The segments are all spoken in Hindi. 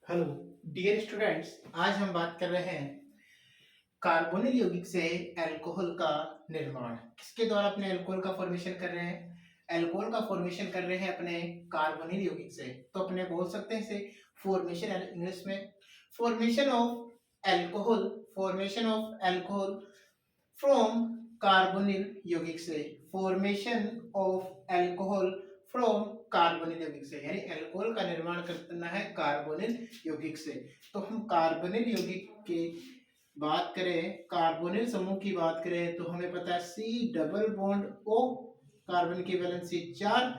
हेलो डियर स्टूडेंट्स, आज हम बात कर रहे हैं कार्बोनिल यौगिक से अल्कोहल का निर्माण। किसके द्वारा अपने अल्कोहल का फॉर्मेशन कर रहे हैं? अल्कोहल का फॉर्मेशन कर रहे हैं अपने कार्बोनिल यौगिक से। तो अपने बोल सकते हैं इसे फॉर्मेशन इंग्लिश में formation of alcohol, formation of alcohol from carbonyl यौगिक से, formation of alcohol from carbonyl यौगिक से, यानी अल्कोहल का निर्माण करना है कार्बोनिल यौगिक से। तो हम कार्बोनिल यौगिक की बात करें, कार्बोनिल समूह की बात करें तो हमें पता है C double bond O, carbon की वैलेंसी 4,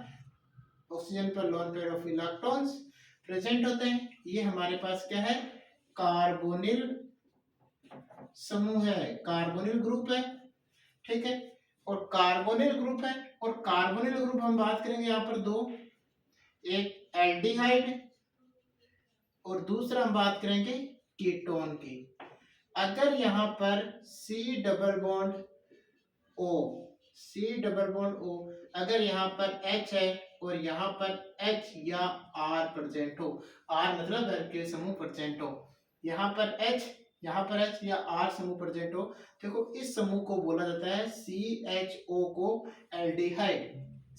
ऑक्सीजन पर lone pair of electrons present होते हैं। ये हमारे पास क्या है? कार्बोनिल समूह है, कार्बोनिल ग्रुप है, ठीक है। और कार्बोनिल ग्रुप है, और कार्बोनिल ग्रुप हम बात करेंगे यहाँ पर दो, एक एल्डिहाइड और दूसरा हम बात करेंगे कीटोन की। अगर यहाँ पर C double bond O, C double bond O, अगर यहाँ पर H है और यहाँ पर H या R प्रेजेंट हो, R मतलब के समूह प्रेजेंट हो, यहाँ पर H, यहाँ पर H या R समूह प्रेजेंट हो, देखो इस समूह को बोला जाता है CHO को एल्डिहाइड,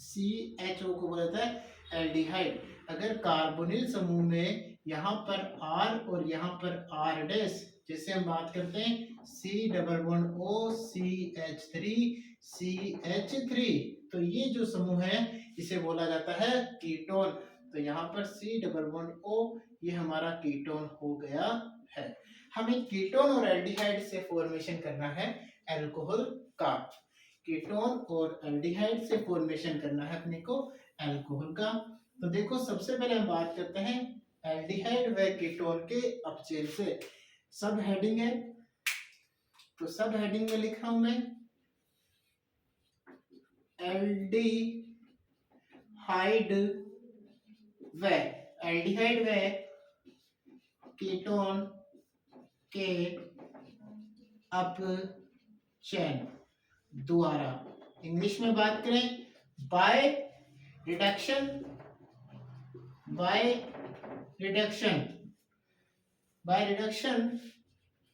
CHO को बोला जाता है एल्डिहाइड। अगर कार्बोनिल समूह में यहाँ पर R और यहाँ पर R डैश, जैसे हम बात करते हैं C double bond O CH3 CH3, तो ये जो समूह है इसे बोला जाता है कीटोन। तो यहाँ पर C डबल बॉन्ड O ये हमारा कीटोन हो गया है। हमें कीटोन और एल्डिहाइड से फॉर्मेशन करना है अल्कोहल का, कीटोन और एल्डिहाइड से फॉर्मेशन करना है अपने को अल्कोहल का। तो देखो सबसे पहले हम बात करते हैं एल्डिहाइड व कीटोन के अपचयन से। सब हेडिंग है, तो सब हेडिंग में लिखा हूं मैं एल्डिहाइड व, एल्डिहाइड व कीटोन के अपचयन द्वारा, इंग्लिश में बात करें by reduction, by reduction, by reduction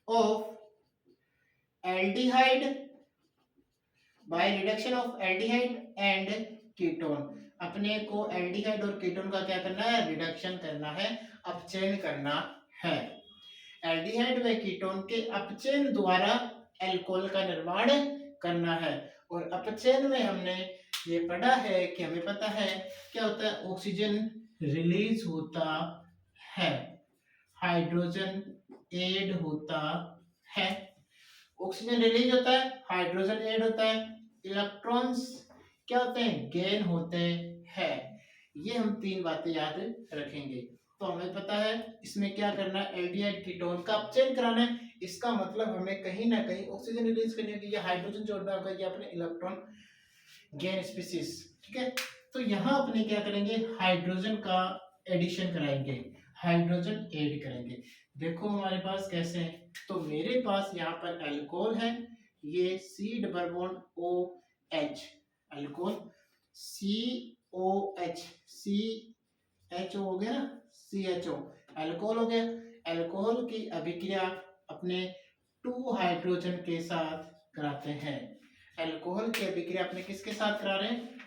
of aldehyde, by reduction of aldehyde and ketone. अपने को एल्डिहाइड और कीटोन का क्या करना है? रिडक्शन करना है, अपचयन करना है। एल्डिहाइड व कीटोन के अपचयन द्वारा अल्कोहल का निर्माण करना है। और अपचयन में हमने ये पढ़ा है कि हमें पता है क्या होता है, ऑक्सीजन रिलीज होता है, हाइड्रोजन ऐड होता है, ऑक्सीजन रिलीज होता है, हाइड्रोजन ऐड होता है, इलेक्ट्रॉन्स क्या होते हैं? गेन होते हैं। ये हम तीन बातें याद रखेंगे। तो हमें पता है इसमें क्या करना है, एल्डिहाइड कीटोन का अपचयन कराना है। इसका मतलब हमें कहीं ना कहीं ऑक्सीजन रिलीज करनी होगी या हाइड्रोजन जोड़ना होगा या अपने इलेक्ट्रॉन गेन स्पीसीज, ठीक है। तो यहाँ अपने क्या करेंगे, हाइड्रोजन का एडिशन कराएंगे, हाइड्रोजन ऐड करेंगे। देखो हमारे पास कैसे है, तो मेरे पास यहाँ पर अल्कोहल है, ये C double bond OH alcohol, COH, CHO हो गया ना, CHO अल्कोहल हो गया। अल्कोहल की अभिक्रिया अपने 2 हाइड्रोजन के साथ कराते हैं। अल्कोहल की अभिक्रिया अपने किसके साथ करा रहे हैं?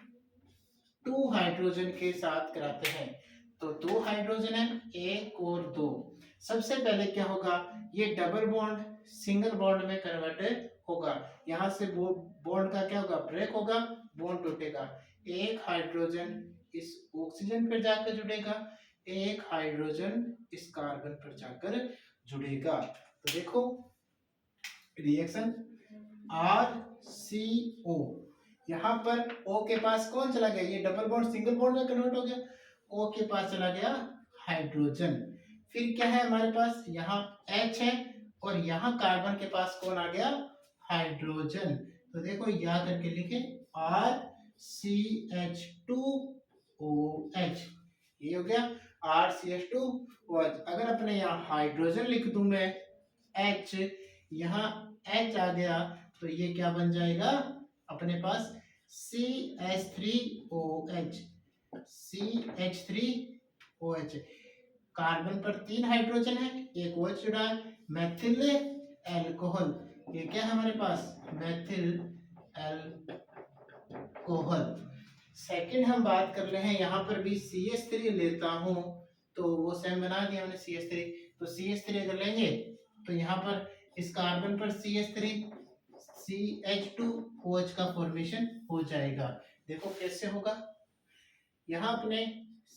2 हाइड्रोजन के साथ कराते हैं। तो 2 हाइड्रोजन है, 1 और 2। सबसे पहले क्या होगा, ये डबल बॉन्ड सिंगल बॉन्ड में कन्वर्ट होगा। यहाँ से बॉन्ड का क्या होगा? ब्रेक होगा, बॉन्ड टूटेगा। एक हाइड्रोजन इस ऑक्सीजन पर जाकर जुड़ेगा, एक हाइड्रोजन इस कार्बन पर जाकर जुड़ेगा। तो देखो रिएक्शन RCO, यहाँ पर O के पास कौन चला गया? ये डबल बॉन्ड सिंगल बॉन्ड में कन्वर्ट हो गया, O के पास चला गया हाइड्रोजन। फिर क्या है हमारे पास? यहाँ H है और यहाँ कार्बन के पास कौन आ गया? हाइड्रोजन। तो देखो याद करके लिखे RCH2OH, ये हो गया RCH2OH। अगर अपने यहाँ हाइड्रोजन लिख दूं मैं H, यहाँ H आ गया, तो ये क्या बन जाएगा अपने पास? CH3OH, CH3OH। कार्बन पर 3 हाइड्रोजन है, एक OH जुड़ा है, मैथिल एल्कोहल। ये क्या है हमारे पास, मैथिल एल्कोहल। सेकंड हम बात कर रहे हैं, यहाँ पर भी CH3 लेता हूं तो वो सेम बना दिया हमने CH3। तो CH3 अगर लेंगे तो यहाँ पर इस कार्बन पर CH3 CH2OH का फॉर्मेशन हो जाएगा। देखो कैसे होगा, यहाँ अपने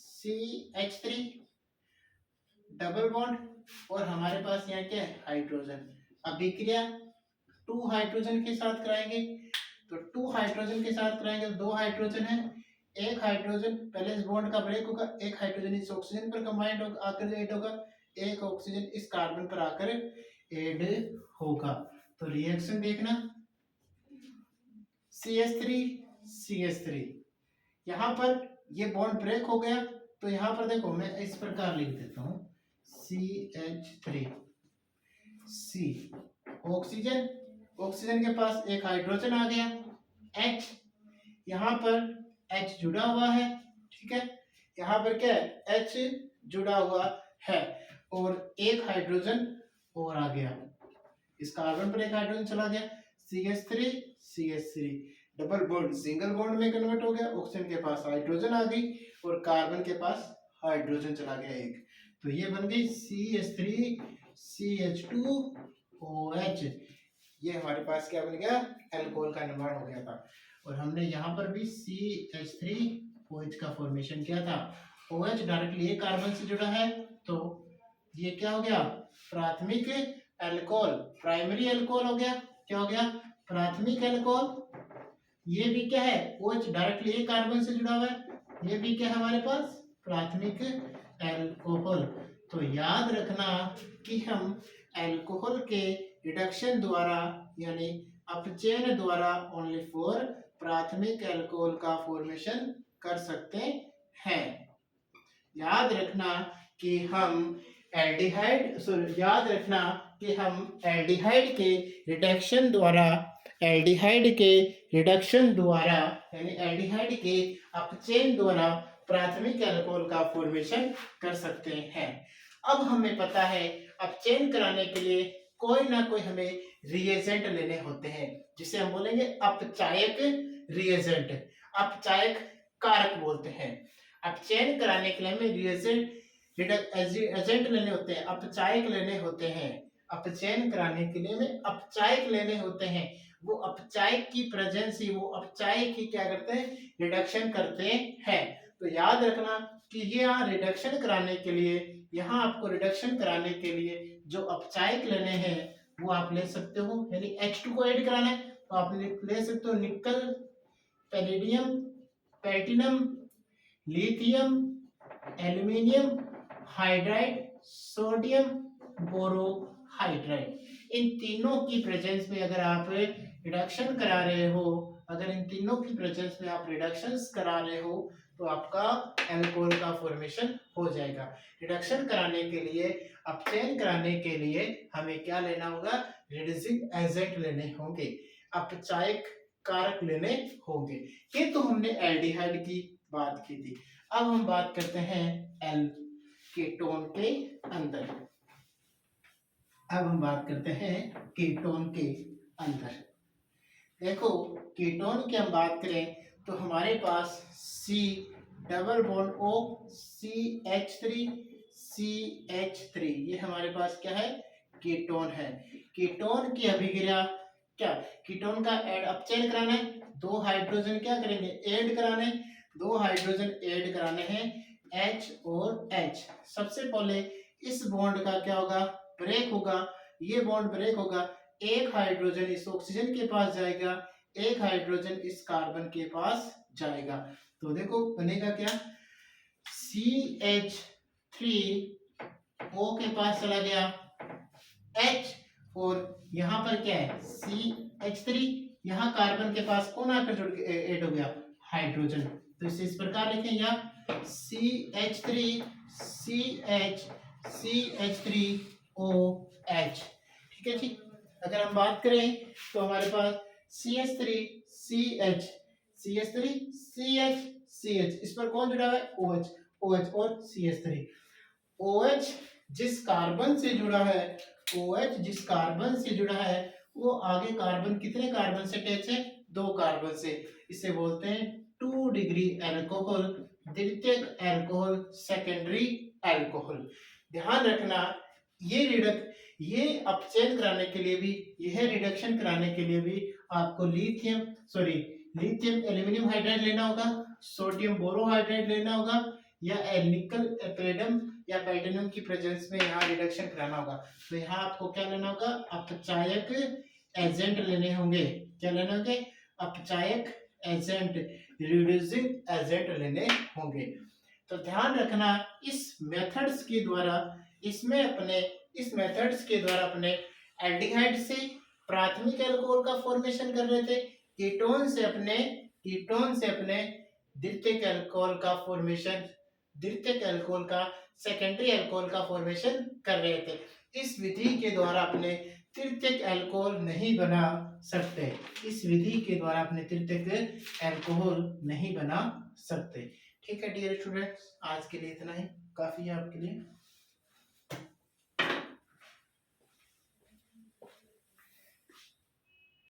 CH3 डबल बॉन्ड और हमारे पास यहाँ क्या है, हाइड्रोजन। अभिक्रिया 2 हाइड्रोजन के साथ कराएंगे, तो 2 हाइड्रोजन के साथ कराएंगे, 2 हाइड्रोजन है, एक हाइड्रोजन पहले इस बॉन्ड का ब्रेक होगा, एक हाइड्रोजन इस ऑक्सीजन पर कंबाइंड होगा, आकर ऐड होगा, एक ऑक्सीजन इस कार्बन पर आकर ऐड होगा। तो रिएक्शन देखना, CH3 CH3, यहाँ पर ये बॉन्ड ब्रेक हो गया, तो यहाँ पर देखो मैं इस प्रकार लिख देता हूँ CH3 C, ऑक्सीजन, ऑक्सीजन के पास एक हाइड्रोजन आ गया, H, यहाँ पर H जुड़ा हुआ है, ठीक है, यहाँ पर क्या है, H जुड़ा हुआ है और एक हाइड्रोजन और आ गया, इस कार्बन पर एक हाइड्रोजन चला गया, CH3 CH3 double bond single bond में कन्वर्ट हो गया, ऑक्सीजन के पास हाइड्रोजन आ गई और कार्बन के पास हाइड्रोजन चला गया एक, तो ये बन गई CH3 CH2OH। ये हमारे पास क्या बन गया, अल्कोहल का निर्माण हो गया था। और हमने यहाँ पर भी CH3OH का फॉर्मेशन किया था। OH डायरेक्टली एक कार्बन से जुड़ा है, तो ये क्या हो गया, प्राथमिक अल्कोहल, प्राइमरी अल्कोहल हो गया। क्या हो गया, प्राथमिक अल्कोहल। ये भी क्या है, OH डायरेक्टली एक कार्बन से जुड़ा हुआ है, ये भी क्या है हमारे पास, प्राथमिक अल्कोहल। तो याद रखना कि हम अल्कोहल के रिडक्शन द्वारा यानी अपचयन द्वारा ओनली फॉर प्राथमिक अल्कोहल का फॉर्मेशन कर सकते हैं। याद रखना कि हम एल्डिहाइड याद रखना कि हम एल्डिहाइड के रिडक्शन द्वारा यानी एल्डिहाइड के अपचयन द्वारा प्राथमिक अल्कोहल का फॉर्मेशन कर सकते हैं। अब हमें पता है अपचयन कराने के लिए कोई ना कोई हमें रिएजेंट लेने होते हैं, जिसे हम बोलेंगे अपचायक रिएजेंट, अपचायक कारक बोलते हैं। अपचयन कराने के लिए हमें रिएजेंट एजेंट लेने होते हैं, अपचायक लेने होते हैं। अपचयन कराने के लिए हमें अपचायक लेने होते हैं। वो अपचायक की प्रेजेंस ही, वो अपचायक ही क्या करते हैं, रिडक्शन करते हैं। तो याद रखना कि यहाँ रिडक्शन कराने के लिए, यहाँ आपको रिडक्शन कराने के लिए जो अपचायक लेने हैं वो आप ले सकते हो, यानी H2 को ऐड कराना है तो आप ले सकते हो nickel, palladium, platinum, lithium, aluminium hydride, sodium borohydride. इन तीनों की प्रेजेंस में अगर आप रिडक्शन करा रहे हो, अगर इन तीनों की प्रेजेंस में आप रिडक्शंस करा रहे हो तो आपका अल्कोहल का फॉर्मेशन हो जाएगा। रिडक्शन कराने के लिए, अपचयन कराने के लिए हमें क्या लेना होगा, रिड्यूसिंग एजेंट लेने होंगे, अपचायक कारक लेने होंगे। ये तो हमने एल्डिहाइड की बात की थी। अब हम बात करते हैं कीटोन के अंदर। अब हम बात करते हैं कीटोन के अंदर। देखो कीटोन की हम बात करें तो हमारे पास C double bond O CH3 CH3, ये हमारे पास क्या है, कीटोन है। कीटोन की अभिक्रिया क्या, कीटोन का अपचयन कराना है, 2 हाइड्रोजन क्या करेंगे, ऐड कराने, 2 हाइड्रोजन ऐड कराने हैं, H और H। सबसे पहले इस बॉन्ड का क्या होगा, ब्रेक होगा, ये बॉन्ड ब्रेक होगा, एक हाइड्रोजन इस ऑक्सीजन के पास जाएगा, एक हाइड्रोजन इस कार्बन के पास जाएगा, तो देखो बनेगा क्या, CH3O के पास चला गया H, और यहाँ पर क्या है CH3, यहाँ कार्बन के पास कौन आकर जुड़ के ऐड हो गया, हाइड्रोजन। तो इसे इस प्रकार लिखें, या CH3 CH CH3OH, ठीक है जी। अगर हम बात करें तो हमारे पास CH3 CH CH3 CH CH, इस पर कौन जुड़ा हुआ है, OH, OH और CH3, OH जिस कार्बन से जुड़ा है, OH जिस कार्बन से जुड़ा है वो आगे कार्बन कितने कार्बन से अटैच है, 2 कार्बन से। इसे बोलते हैं 2 डिग्री अल्कोहल, द्वितीयक अल्कोहल, सेकेंडरी अल्कोहल। ध्यान रखना ये अपचयन कराने के लिए भी, यह रिडक्शन कराने के लिए भी आपको लिथियम एल्यूमिनियम हाइड्राइड लेना होगा, सोडियम बोरोहाइड्राइड लेना होगा, या निकल पैडम या पैटेनियम की प्रेजेंस में यहाँ रिडक्शन कराना होगा। तो यहाँ आपको क्या लेना होगा, अपचायक एजेंट लेने होंगे। क्या लेने होंगे, अपचायक एजेंट, रिड्यूसिंग एजेंट लेने होंगे। तो ध्यान रखना इस मेथड्स के द्वारा अपने एल्डिहाइड से प्राथमिक अल्कोहल का फॉर्मेशन कर रहे थे, कीटोन से अपने द्वितीयक अल्कोहल का सेकेंडरी अल्कोहल का फॉर्मेशन कर रहे थे। इस विधि के द्वारा अपने तृतीयक अल्कोहल नहीं बना सकते। ठीक है डियर स्टूडेंट्स, आज के लिए इतना ही काफी है आपके लिए।